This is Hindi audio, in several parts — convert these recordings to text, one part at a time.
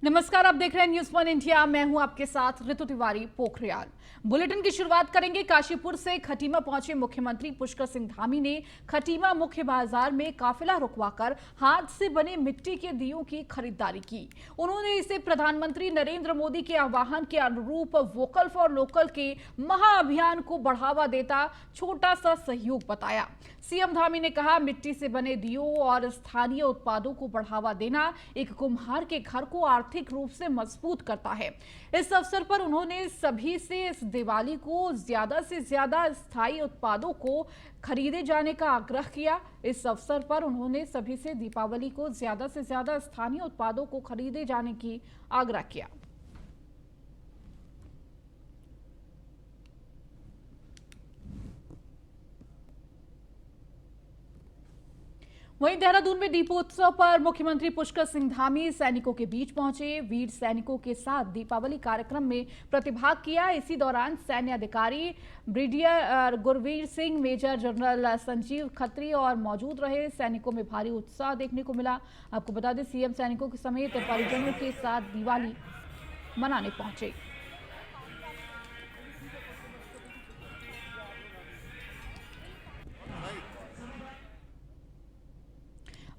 नमस्कार, आप देख रहे हैं न्यूज़ वन इंडिया। मैं हूं आपके साथ ऋतु तिवारी पोखरियाल। बुलेटिन की शुरुआत करेंगे काशीपुर से। खटीमा पहुंचे मुख्यमंत्री पुष्कर सिंह धामी ने खटीमा मुख्य बाजार में काफिला रुकवाकर हाथ से बने मिट्टी के दीयों की खरीदारी की। उन्होंने इसे प्रधानमंत्री नरेंद्र मोदी के आह्वान के अनुरूप वोकल फॉर लोकल के महाअभियान को बढ़ावा देता छोटा सा सहयोग बताया। सीएम धामी ने कहा, मिट्टी से बने दियों और स्थानीय उत्पादों को बढ़ावा देना एक कुम्हार के घर को आर्थिक रूप से मजबूत करता है। इस अवसर पर उन्होंने सभी से इस दिवाली को ज्यादा से ज्यादा स्थायी उत्पादों को खरीदे जाने का आग्रह किया। इस अवसर पर उन्होंने सभी से दीपावली को ज्यादा से ज्यादा स्थानीय उत्पादों को खरीदे जाने की आग्रह किया। वहीं देहरादून में दीपोत्सव पर मुख्यमंत्री पुष्कर सिंह धामी सैनिकों के बीच पहुंचे। वीर सैनिकों के साथ दीपावली कार्यक्रम में प्रतिभाग किया। इसी दौरान सैन्य अधिकारी brigadier Gurveer Singh, major general Sanjeev Khatri और मौजूद रहे। सैनिकों में भारी उत्साह देखने को मिला। आपको बता दें, सीएम सैनिकों के समेत परिजनों के साथ दिवाली मनाने पहुंचे।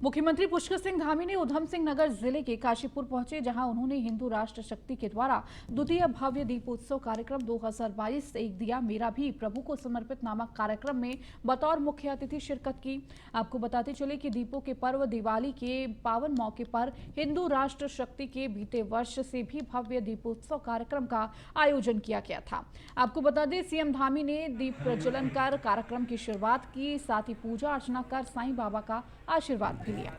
मुख्यमंत्री पुष्कर सिंह धामी ने उधम सिंह नगर जिले के काशीपुर पहुंचे, जहां उन्होंने हिंदू राष्ट्र शक्ति के द्वारा द्वितीय भव्य दीपोत्सव कार्यक्रम 2022 एक दिया मेरा भी प्रभु को समर्पित नामक कार्यक्रम में बतौर मुख्य अतिथि शिरकत की। आपको बताते चले कि दीपों के पर्व दिवाली के पावन मौके पर हिंदू राष्ट्र शक्ति के बीते वर्ष से भी भव्य दीपोत्सव कार्यक्रम का आयोजन किया गया था। आपको बता दें, सीएम धामी ने दीप प्रज्वलन कर कार्यक्रम की शुरुआत की, साथ ही पूजा अर्चना कर साईं बाबा का आशीर्वाद भी लिया।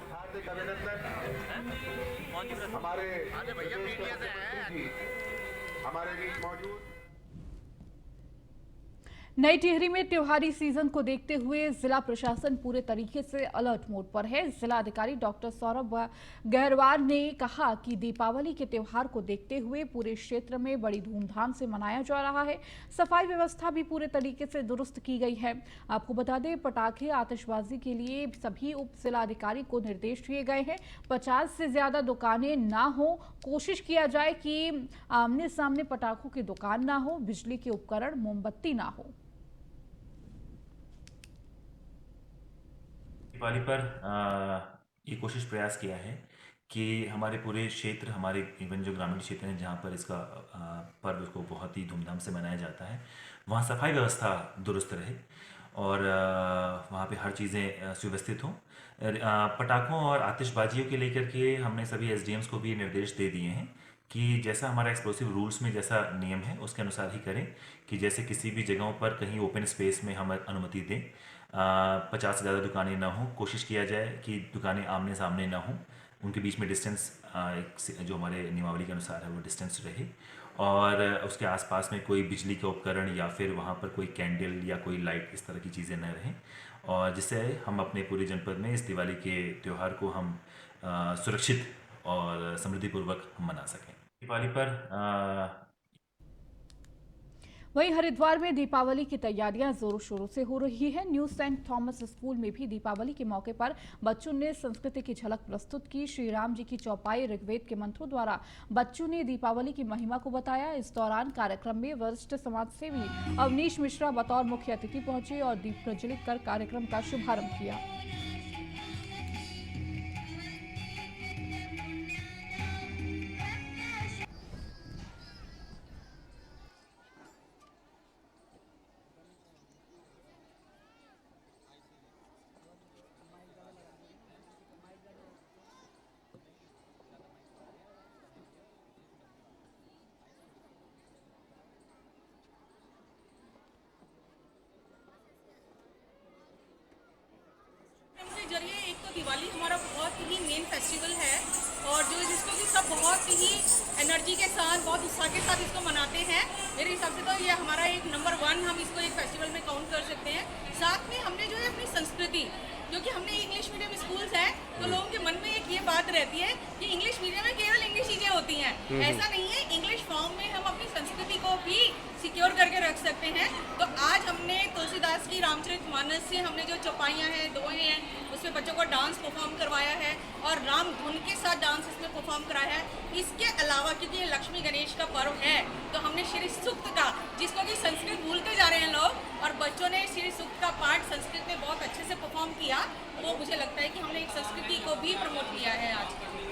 हार्दिक अभिनंदन। हमारे बीच मौजूद नई टिहरी में त्योहारी सीजन को देखते हुए जिला प्रशासन पूरे तरीके से अलर्ट मोड पर है। जिला अधिकारी डॉक्टर सौरभ गहरवार ने कहा कि दीपावली के त्योहार को देखते हुए पूरे क्षेत्र में बड़ी धूमधाम से मनाया जा रहा है। सफाई व्यवस्था भी पूरे तरीके से दुरुस्त की गई है। आपको बता दें, पटाखे आतिशबाजी के लिए सभी उप जिला अधिकारी को निर्देश दिए गए हैं। 50 से ज्यादा दुकानें ना हो, कोशिश किया जाए कि आमने सामने पटाखों की दुकान ना हो, बिजली के उपकरण, मोमबत्ती ना हो। दिवाली पर ये कोशिश प्रयास किया है कि हमारे पूरे क्षेत्र, हमारे इवन जो ग्रामीण क्षेत्र हैं जहाँ पर इसका पर्व को बहुत ही धूमधाम से मनाया जाता है, वहाँ सफाई व्यवस्था दुरुस्त रहे और वहाँ पे हर चीज़ें सुव्यवस्थित हों। पटाखों और आतिशबाजियों के लेकर के हमने सभी एसडीएम्स को भी निर्देश दे दिए हैं कि जैसा हमारा एक्सप्लोसिव रूल्स में जैसा नियम है उसके अनुसार ही करें, कि जैसे किसी भी जगहों पर कहीं ओपन स्पेस में हम अनुमति दें। 50 से ज़्यादा दुकानें ना हों, कोशिश किया जाए कि दुकानें आमने सामने ना हों, उनके बीच में डिस्टेंस जो हमारे नियमावली के अनुसार है वो डिस्टेंस रहे, और उसके आसपास में कोई बिजली का उपकरण या फिर वहाँ पर कोई कैंडल या कोई लाइट इस तरह की चीज़ें न रहें, और जिससे हम अपने पूरे जनपद में इस दिवाली के त्यौहार को हम सुरक्षित और समृद्धिपूर्वक मना सकें। दिवाली पर वहीं हरिद्वार में दीपावली की तैयारियां जोरों शोरों से हो रही है। न्यू सेंट थॉमस स्कूल में भी दीपावली के मौके पर बच्चों ने संस्कृति की झलक प्रस्तुत की। श्री राम जी की चौपाई ऋग्वेद के मंत्रों द्वारा बच्चों ने दीपावली की महिमा को बताया। इस दौरान कार्यक्रम में वरिष्ठ समाजसेवी अवनीश मिश्रा बतौर मुख्य अतिथि पहुंचे और दीप प्रज्वलित कर कार्यक्रम का शुभारंभ किया। जरिए एक तो दिवाली हमारा बहुत ही मेन फेस्टिवल है और जो जिसको कि सब बहुत ही एनर्जी के साथ, बहुत उत्साह के साथ इसको मनाते हैं। मेरे हिसाब से तो ये हमारा एक नंबर 1 हम इसको एक फेस्टिवल में काउंट कर सकते हैं। साथ में हमने जो है अपनी संस्कृति, जो कि हमने इंग्लिश मीडियम स्कूल्स हैं तो लोगों के मन में एक ये बात रहती है कि इंग्लिश मीडियम में केवल इंग्लिश चीज़ें होती हैं। ऐसा नहीं है, इंग्लिश फॉर्म में हम अपनी संस्कृति को भी सिक्योर करके रख सकते हैं। तो आज हमने तुलसीदास की रामचरितमानस से हमने जो चौपाइयाँ हैं, दोहे हैं, उसमें बच्चों को डांस परफॉर्म करवाया है और राम धुन के साथ डांस इसमें परफॉर्म कराया है। इसके अलावा क्योंकि ये लक्ष्मी गणेश का पर्व है तो हमने श्री सूक्त का, जिसको कि संस्कृत भूलते जा रहे हैं लोग, और बच्चों ने श्री सूक्त का पाठ संस्कृत में बहुत अच्छे से परफॉर्म किया, वो मुझे लगता है कि हमने एक संस्कृति को भी प्रमोट किया है आज के दिन।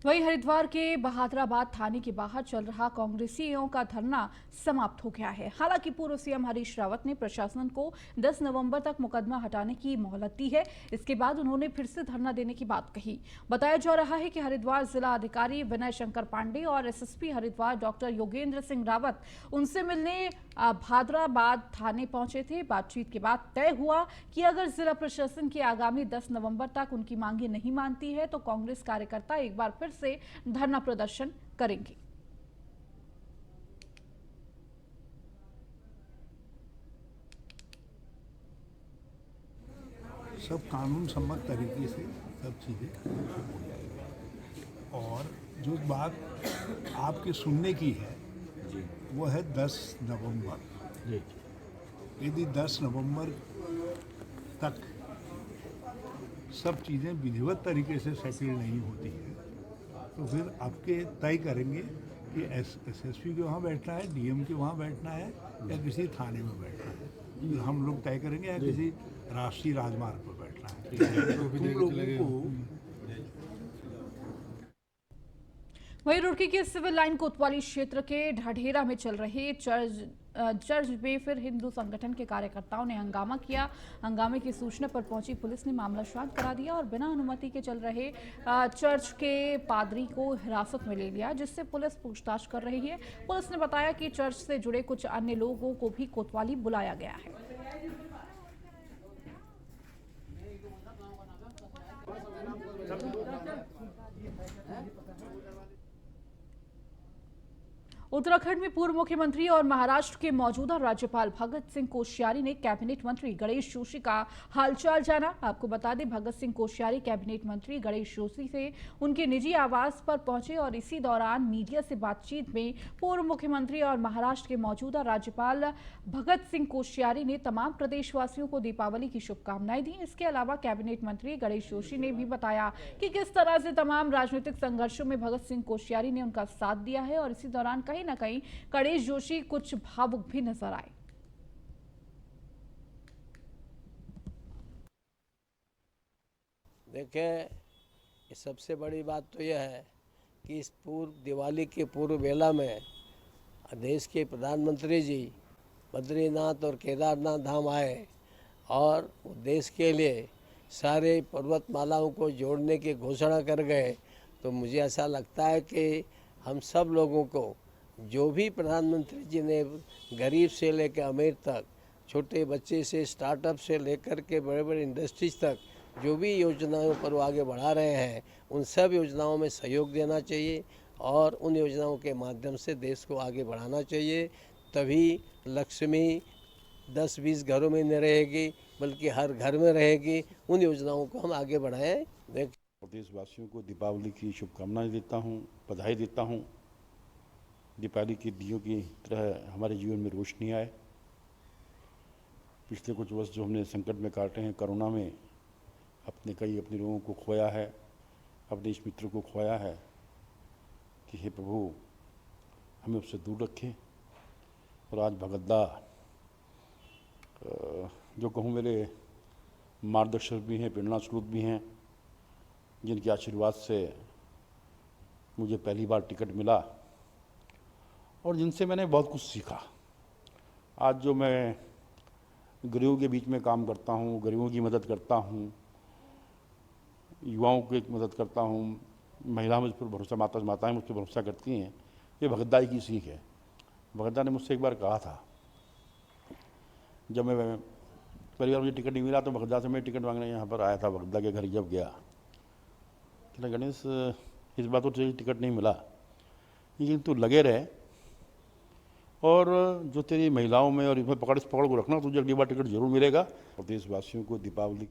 वहीं हरिद्वार के बहादुराबाद थाने के बाहर चल रहा कांग्रेसियों का धरना समाप्त हो गया है। हालांकि पूर्व सीएम हरीश रावत ने प्रशासन को 10 नवंबर तक मुकदमा हटाने की मोहलत दी है। इसके बाद उन्होंने फिर से धरना देने की बात कही। बताया जा रहा है कि हरिद्वार जिला अधिकारी विनय शंकर पांडे और एसएसपी हरिद्वार डॉक्टर योगेंद्र सिंह रावत उनसे मिलने बहादुराबाद थाने पहुंचे थे। बातचीत के बाद तय हुआ कि अगर जिला प्रशासन की आगामी 10 नवंबर तक उनकी मांगे नहीं मानती है तो कांग्रेस कार्यकर्ता एक बार फिर से धरना प्रदर्शन करेंगे। सब कानून सम्मत तरीके से सब चीज़ें हो जाएगी। और जो बात आपके सुनने की है वो है 10 नवंबर। यदि 10 नवंबर तक सब चीज़ें विधिवत तरीके से सेटल नहीं होती है तो फिर आपके तय करेंगे कि एसएसपी के वहाँ बैठना है, डीएम के वहाँ बैठना है या किसी थाने में बैठना है। फिर हम लोग तय करेंगे या किसी राष्ट्रीय राजमार्ग पर बैठना है। तुम लोगों को वहीं रुड़की के सिविल लाइन कोतवाली क्षेत्र के ढढेरा में चल रहे चर्च में फिर हिंदू संगठन के कार्यकर्ताओं ने हंगामा किया। हंगामे की सूचना पर पहुंची पुलिस ने मामला शांत करा दिया और बिना अनुमति के चल रहे चर्च के पादरी को हिरासत में ले लिया, जिससे पुलिस पूछताछ कर रही है। पुलिस ने बताया कि चर्च से जुड़े कुछ अन्य लोगों को भी कोतवाली बुलाया गया है। उत्तराखंड में पूर्व मुख्यमंत्री और महाराष्ट्र के मौजूदा राज्यपाल भगत सिंह कोश्यारी ने कैबिनेट मंत्री गणेश जोशी का हालचाल जाना। आपको बता दें, भगत सिंह कोश्यारी कैबिनेट मंत्री गणेश जोशी से उनके निजी आवास पर पहुंचे और इसी दौरान मीडिया से बातचीत में पूर्व मुख्यमंत्री और महाराष्ट्र के मौजूदा राज्यपाल भगत सिंह कोश्यारी ने तमाम प्रदेशवासियों को दीपावली की शुभकामनाएं दी। इसके अलावा कैबिनेट मंत्री गणेश जोशी ने भी बताया कि किस तरह से तमाम राजनीतिक संघर्षों में भगत सिंह कोश्यारी ने उनका साथ दिया है और इसी दौरान कहीं न कहीं गणेश जोशी कुछ भावुक भी नजर आए। देखें, सबसे बड़ी बात तो यह है कि इस दिवाली के पूर्व बेला में देश के प्रधानमंत्री जी बद्रीनाथ और केदारनाथ धाम आए और देश के लिए सारे पर्वतमालाओं को जोड़ने की घोषणा कर गए। तो मुझे ऐसा लगता है कि हम सब लोगों को, जो भी प्रधानमंत्री जी ने गरीब से लेकर अमीर तक, छोटे बच्चे से स्टार्टअप से लेकर के बड़े बड़े इंडस्ट्रीज तक जो भी योजनाओं पर वो आगे बढ़ा रहे हैं, उन सब योजनाओं में सहयोग देना चाहिए और उन योजनाओं के माध्यम से देश को आगे बढ़ाना चाहिए। तभी लक्ष्मी 10-20 घरों में नहीं रहेगी बल्कि हर घर में रहेगी। उन योजनाओं को हम आगे बढ़ाएं। प्रदेशवासियों को दीपावली की शुभकामनाएं देता हूं, बधाई देता हूं। दीपावली के दियों की तरह हमारे जीवन में रोशनी आए। पिछले कुछ वर्ष जो हमने संकट में काटे हैं, कोरोना में अपने लोगों को खोया है, अपने इस मित्र को खोया है, कि हे प्रभु हमें उससे दूर रखें। और आज भगतदा जो कहूँ मेरे मार्गदर्शक भी हैं, प्रेरणा स्रोत भी हैं, जिनके आशीर्वाद से मुझे पहली बार टिकट मिला और जिनसे मैंने बहुत कुछ सीखा। आज जो मैं गरीबों के बीच में काम करता हूँ, गरीबों की मदद करता हूँ, युवाओं की मदद करता हूँ, महिला मुझ पर भरोसा, माताएं मुझ पर भरोसा करती हैं, ये भगतदाई की सीख है। भगतदा ने मुझसे एक बार कहा था, जब मैं पहली बार मुझे टिकट नहीं मिला तो भगतदा से मैं टिकट मांगने यहाँ पर आया था। भगतदा के घर जब गया, कि गणेश इस बात को तुझे टिकट नहीं मिला, लेकिन तू लगे रहे और जो तेरी महिलाओं में और इसमें पकड़ को रखना, तुझे अगली बार टिकट जरूर मिलेगा। और देशवासियों को दीपावली